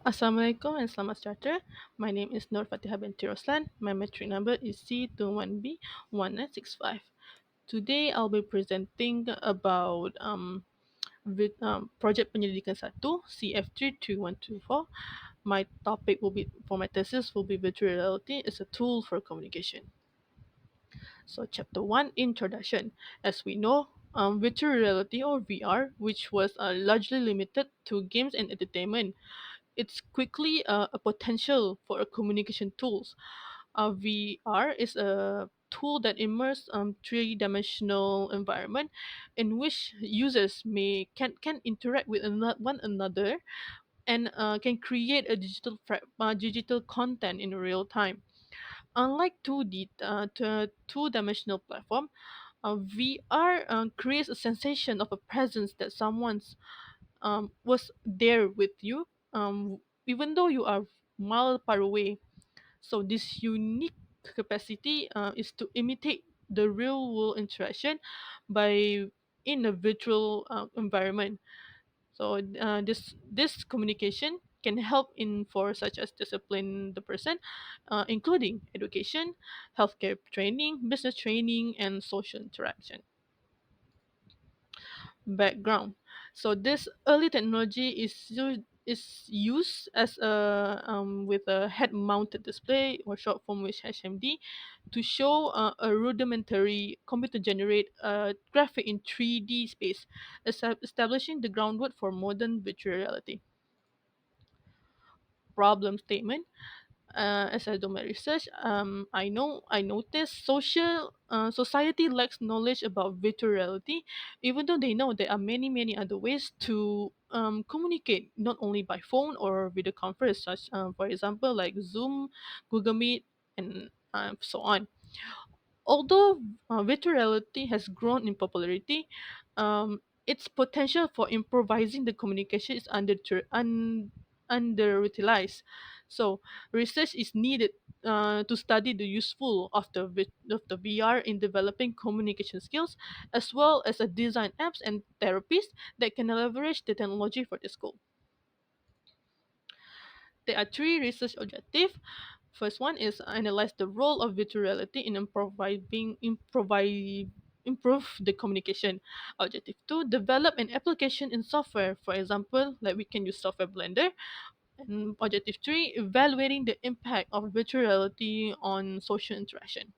Assalamualaikum and selamat sejahtera. My name is Nur Fatihah binti Roslan. My metric number is C21B1965. Today I'll be presenting about Projek Penyelidikan 1 CF33124. My topic will be for my thesis will be virtual reality is a tool for communication. So chapter 1 introduction. As we know, virtual reality or VR, which was largely limited to games and entertainment, it's quickly a potential for a communication tools. VR is a tool that immerses three-dimensional environment in which users can interact with one another and can create a digital content in real time. Unlike 2D, two-dimensional platform, VR creates a sensation of a presence that someone's was there with you, even though you are mile far away. So this unique capacity is to imitate the real world interaction by in a virtual environment. So this communication can help in for such as discipline the person, including education, healthcare training, business training, and social interaction. Background. So this early technology is used as a with a head-mounted display or short form with HMD to show a rudimentary computer-generated graphic in 3D space, establishing the groundwork for modern virtual reality. Problem statement. As I do my research, I noticed society lacks knowledge about virtual reality, even though they know there are many other ways to communicate, not only by phone or video conference, such for example like Zoom, Google Meet, and so on. Although virtual reality has grown in popularity, its potential for improvising the communication is underutilized. So, research is needed to study the useful of of the VR in developing communication skills, as well as design apps and therapies that can leverage the technology for this goal. There are three research objectives. First one is analyze the role of virtual reality in improve the communication. Objective two, develop an application in software. For example, like we can use software Blender. And objective three, evaluating the impact of virtual reality on social interaction.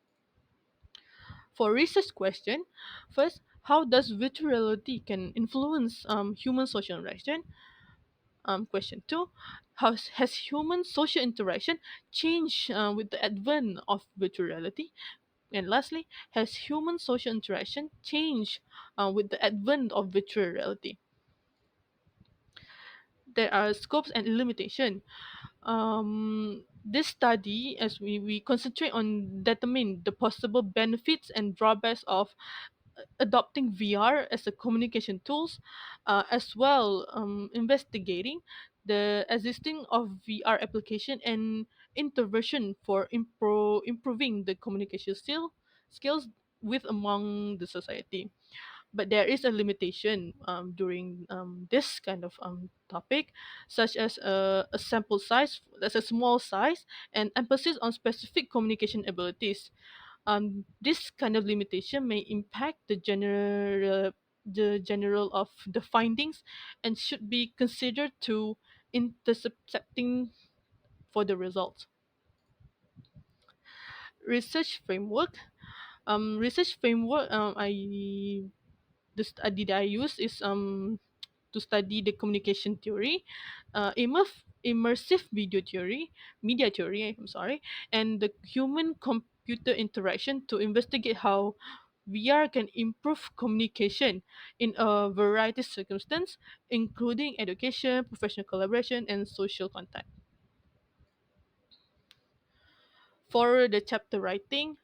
For research question, first, how does virtual reality can influence human social interaction? Question two, has human social interaction changed with the advent of virtual reality? And lastly, has human social interaction changed with the advent of virtual reality? There are scopes and limitation. This study, as we concentrate on determine the possible benefits and drawbacks of adopting VR as a communication tools, as well investigating the existing of VR application and intervention for improving the communication skills with among the society. But there is a limitation during this kind of topic, such as a sample size that's a small size and emphasis on specific communication abilities. This kind of limitation may impact the general of the findings and should be considered to intercepting for the results. Research framework. Research framework. The study that I use is to study the communication theory, immersive video theory, media theory, I'm sorry, and the human computer interaction to investigate how VR can improve communication in a variety of circumstances, including education, professional collaboration, and social contact. For the chapter writing,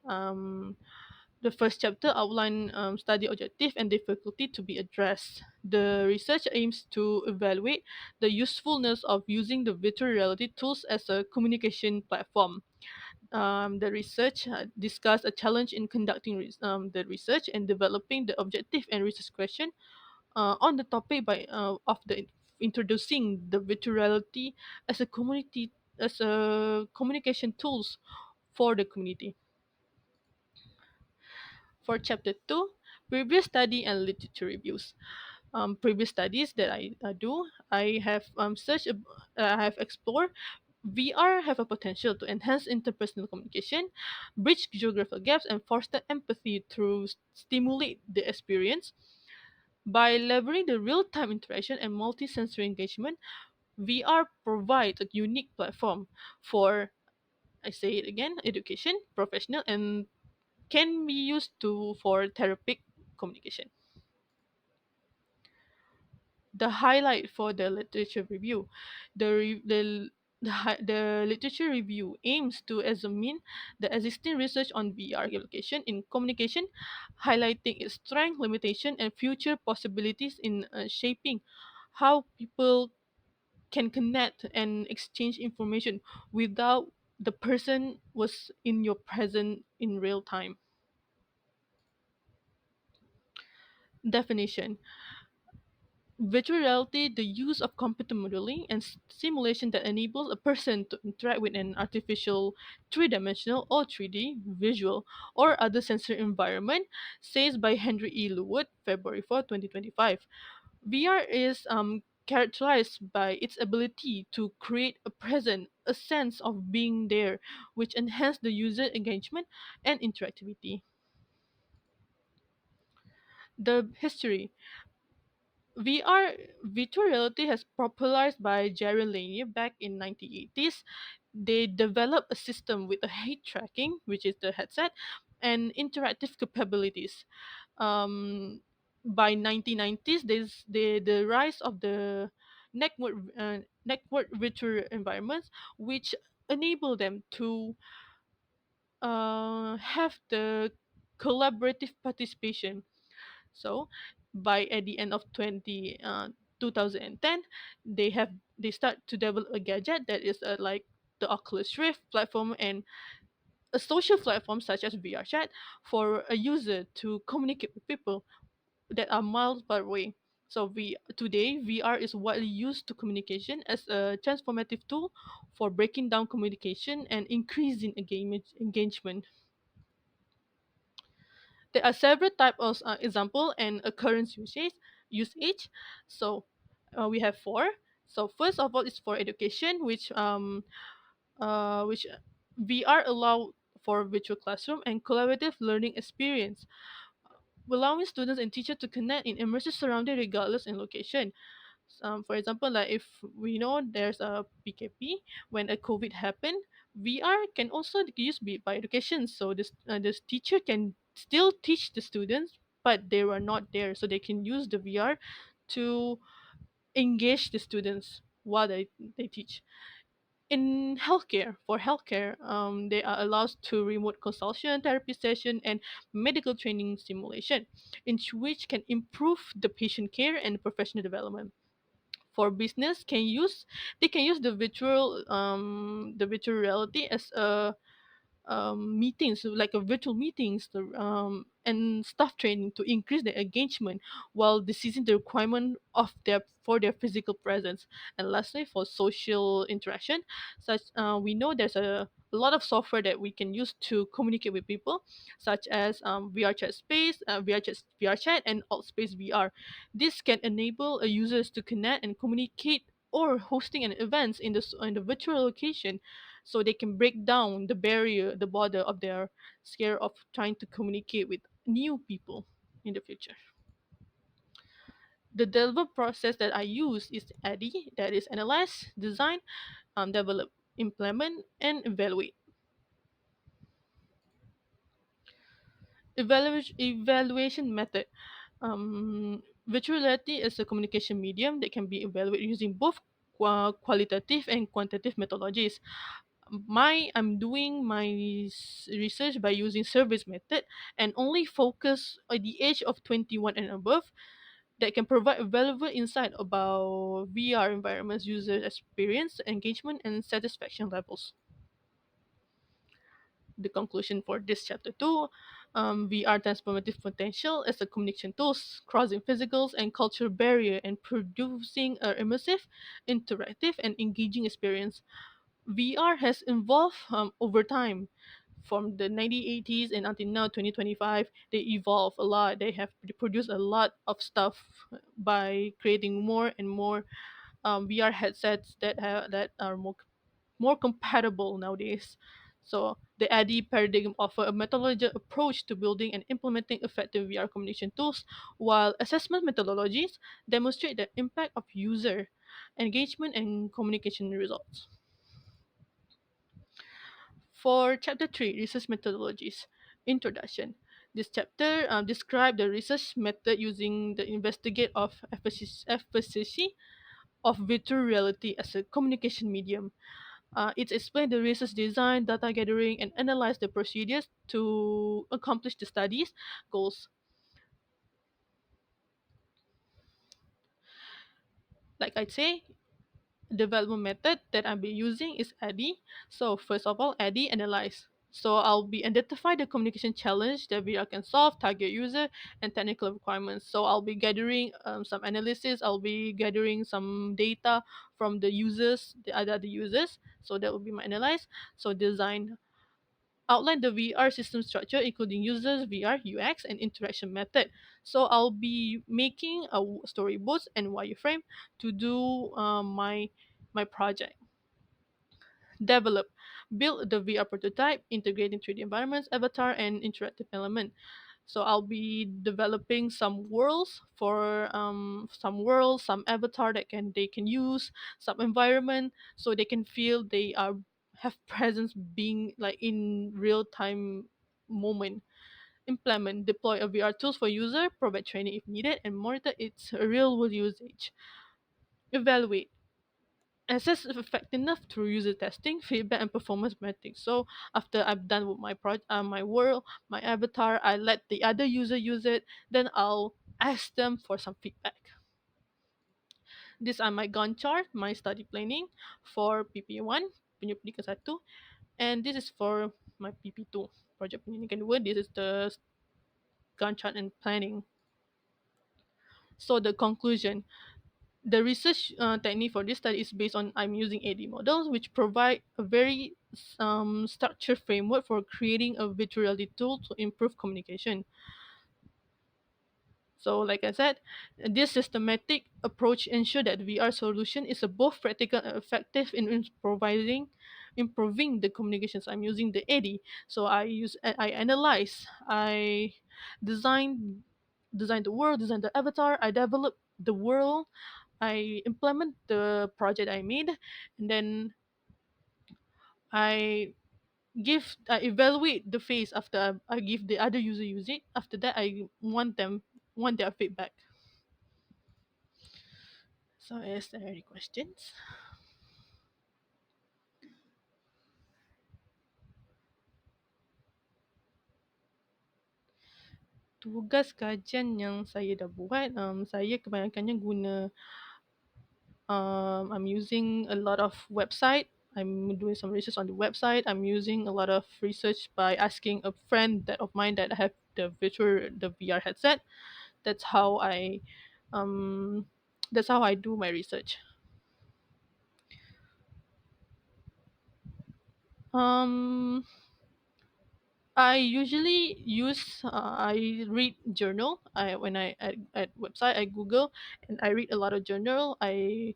the first chapter outline study objective and difficulty to be addressed. The research aims to evaluate the usefulness of using the virtual reality tools as a communication platform. The research discussed a challenge in conducting the research and developing the objective and research question on the topic by of the introducing the virtual reality as a community as a communication tools for the community. For chapter 2, previous study and literature reviews. Previous studies that I do, I have I have explored VR have a potential to enhance interpersonal communication, bridge geographical gaps, and foster empathy through stimulate the experience. By leveraging the real-time interaction and multi-sensory engagement, VR provides a unique platform for, I say it again, education, professional, and can be used to for therapeutic communication. The highlight for the literature review, the re- the literature review aims to examine the existing research on VR application in communication, highlighting its strength, limitation, and future possibilities in shaping how people can connect and exchange information without the person was in your present in real time. Definition: virtual reality, the use of computer modeling and simulation that enables a person to interact with an artificial three-dimensional or 3D visual or other sensory environment, says by Henry E. Lewood, February 4, 2025. VR is characterized by its ability to create a present, a sense of being there, which enhance the user engagement and interactivity. The history: VR virtual reality has popularized by Jerry Lanier back in 1980s. They developed a system with a head tracking, which is the headset, and interactive capabilities. Um, by 1990s, the rise of the network virtual environments, which enable them to have the collaborative participation. So by at the end of 2010, they start to develop a gadget that is like the Oculus Rift platform and a social platform such as VR chat for a user to communicate with people that are miles far away. So today VR is widely used to communication as a transformative tool for breaking down communication and increasing engagement. There are several types of example and occurrence usage. So we have four. So first of all is for education, which VR allow for virtual classroom and collaborative learning experience, allowing students and teachers to connect in immersive surrounding regardless in location. For example, like if we know there's a PKP when a COVID happened, VR can also be used by education. So this teacher can still teach the students, but they were not there, so they can use the VR to engage the students while they teach. In healthcare, for healthcare, they are allowed to remote consultation, therapy session, and medical training simulation, in which can improve the patient care and professional development. For business can use they can use the virtual reality as a meetings, like a virtual meetings, and staff training to increase their engagement while decreasing the requirement of their physical presence. And lastly, for social interaction, such we know there's a lot of software that we can use to communicate with people, such as VR chat space, VR chat, and Altspace VR. This can enable users to connect and communicate or hosting an events in the virtual location, so they can break down the barrier, the border of their scare of trying to communicate with new people in the future. The development process that I use is ADDIE, that is analyze, design, develop, implement, and evaluate. Evaluation method. Virtual reality is a communication medium that can be evaluated using both qualitative and quantitative methodologies. I'm doing my research by using service method and only focus at the age of 21 and above, that can provide valuable insight about VR environments, user experience, engagement, and satisfaction levels. The conclusion for this chapter 2: VR transformative potential as a communication tools, crossing physical and cultural barrier and producing an immersive, interactive, and engaging experience. VR has evolved over time. From the 1980s and until now, 2025, they evolve a lot. They have produced a lot of stuff by creating more and more VR headsets that are more compatible nowadays. So the ADI paradigm offer a methodological approach to building and implementing effective VR communication tools, while assessment methodologies demonstrate the impact of user engagement and communication results. For Chapter 3, Research Methodologies, Introduction. This chapter describes the research method using the investigate of efficacy of virtual reality as a communication medium. It explains the research design, data gathering, and analyze the procedures to accomplish the study's goals. Like I say, development method that I'll be using is ADDIE. So first of all, ADDIE analyze. So I'll be identify the communication challenge that VR can solve, target user, and technical requirements. So I'll be gathering some analysis. I'll be gathering some data from the users, the other users. So that will be my analyze. So design. Outline the VR system structure, including users, VR, UX, and interaction method. So I'll be making a storyboards and wireframe to do my project. Develop, build the VR prototype, integrating 3D environments, avatar, and interactive element. So I'll be developing some worlds for some worlds, some avatar that can they can use, some environment so they can feel they are have presence being like in real time moment. Implement, deploy a VR tools for user, provide training if needed, and monitor its real world usage. Evaluate, assess effectiveness through user testing, feedback, and performance metrics. So after I'm done with my world, my avatar, I let the other user use it. Then I'll ask them for some feedback. These are my Gantt chart, my study planning for PP1, Penyelidikan 1, and this is for my PP2, Project Penyelidikan 2. This is the Gantt chart and planning. So the conclusion, the research technique for this study is based on I'm using AD models, which provide a very structured framework for creating a virtual reality tool to improve communication. So, like I said, this systematic approach ensure that VR solution is a both practical and effective in providing improving the communications. I'm using the AD, so I analyze, I design design the world, design the avatar, I develop the world, I implement the project I made, and then I I evaluate the phase after I give the other user use it. After that, I want their feedback. So, is there any questions? Tugas kajian yang saya dah buat, saya kebanyakannya guna, I'm using a lot of website. I'm doing some research on the website. I'm using a lot of research by asking a friend that of mine that have the VR headset. That's how um that's how I do my research. Um, I usually use I read journal. I when I at website I Google and I read a lot of journal. I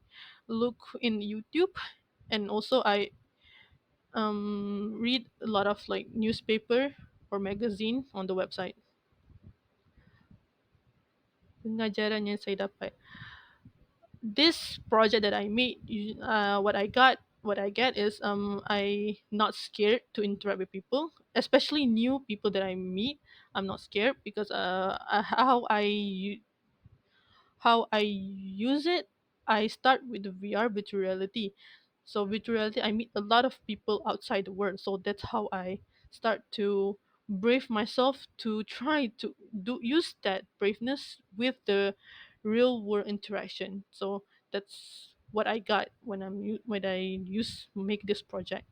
look in YouTube, and also I read a lot of like newspaper or magazine on the website. Pengajaran yang saya dapat. This project that I made, what I get is I not scared to interact with people, especially new people that I meet. I'm not scared because how I use it, I start with the VR virtual reality. So virtual reality, I meet a lot of people outside the world. So that's how I start to brave myself to try to do use that braveness with the real world interaction. So that's what I got when I use make this project.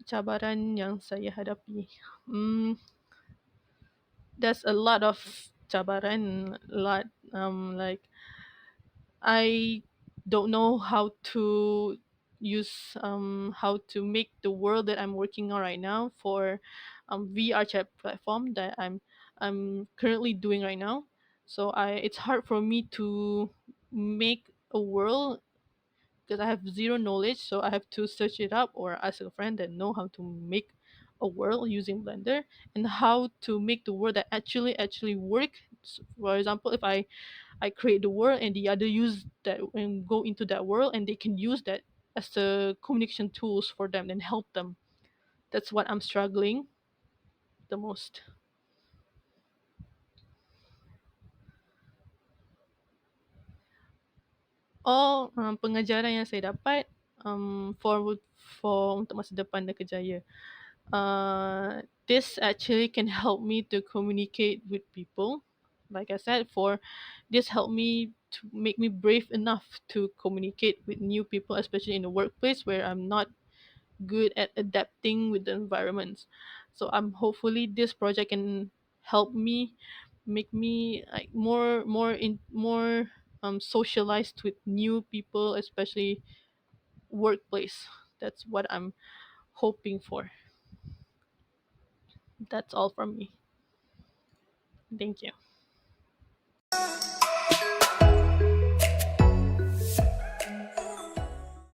cabaran yang saya hadapi. Hmm, there's a lot of cabaran, a lot, like I don't know how to how to make the world that I'm working on right now for VR chat platform that I'm currently doing right now. So I it's hard for me to make a world because I have zero knowledge. So I have to search it up or ask a friend that know how to make a world using Blender and how to make the world that actually work. For example, if I create the world and the other use that and go into that world and they can use that as the communication tools for them and help them. That's what I'm struggling the most. Pengajaran yang saya dapat for untuk masa depan dan kerjaya. This actually can help me to communicate with people. Like I said, for this helped me to make me brave enough to communicate with new people, especially in the workplace where I'm not good at adapting with the environments. So I'm hopefully this project can help me make me like more socialized with new people, especially workplace. That's what I'm hoping for. That's all from me. Thank you.